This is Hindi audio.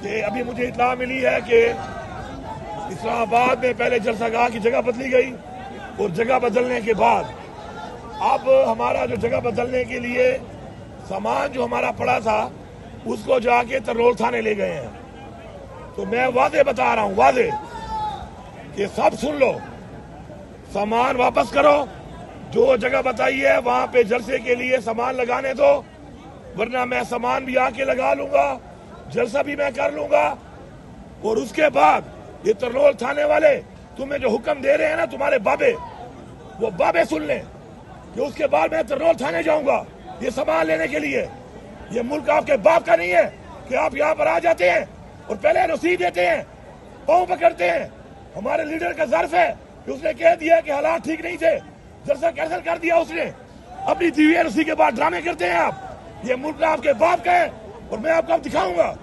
कि अभी मुझे इत्तला मिली है कि इस्लामाबाद में पहले जलसागाह की जगह बदली गई और जगह बदलने के बाद अब हमारा जो जगह बदलने के लिए सामान जो हमारा पड़ा था उसको जाके तरलोल थाने ले गए हैं। तो मैं वादे बता रहा हूँ, वादे कि सब सुन लो, सामान वापस करो, जो जगह बताई है वहां पे जलसे के लिए सामान लगाने दो, वरना मैं सामान भी आके लगा लूंगा, जलसा भी मैं कर लूंगा। और उसके बाद ये तरलोल थाने वाले तुम्हें जो हुक्म दे रहे हैं ना तुम्हारे बाबे, वो बाबे सुन लें कि उसके बाद मैं तरलोल थाने जाऊंगा ये सामान लेने के लिए। ये मुल्क आपके बाप का नहीं है कि आप यहाँ पर आ जाते हैं और पहले रसीद देते हैं, पाँव पकड़ते हैं। हमारे लीडर का ज़र्फ है कि उसने कह दिया कि हालात ठीक नहीं थे, जलसा कैंसिल कर दिया उसने। अपनी दी हुई रसीद के बाद ड्रामे करते हैं आप। ये मुल्क आपके बाप का है और मैं आपको अब दिखाऊंगा।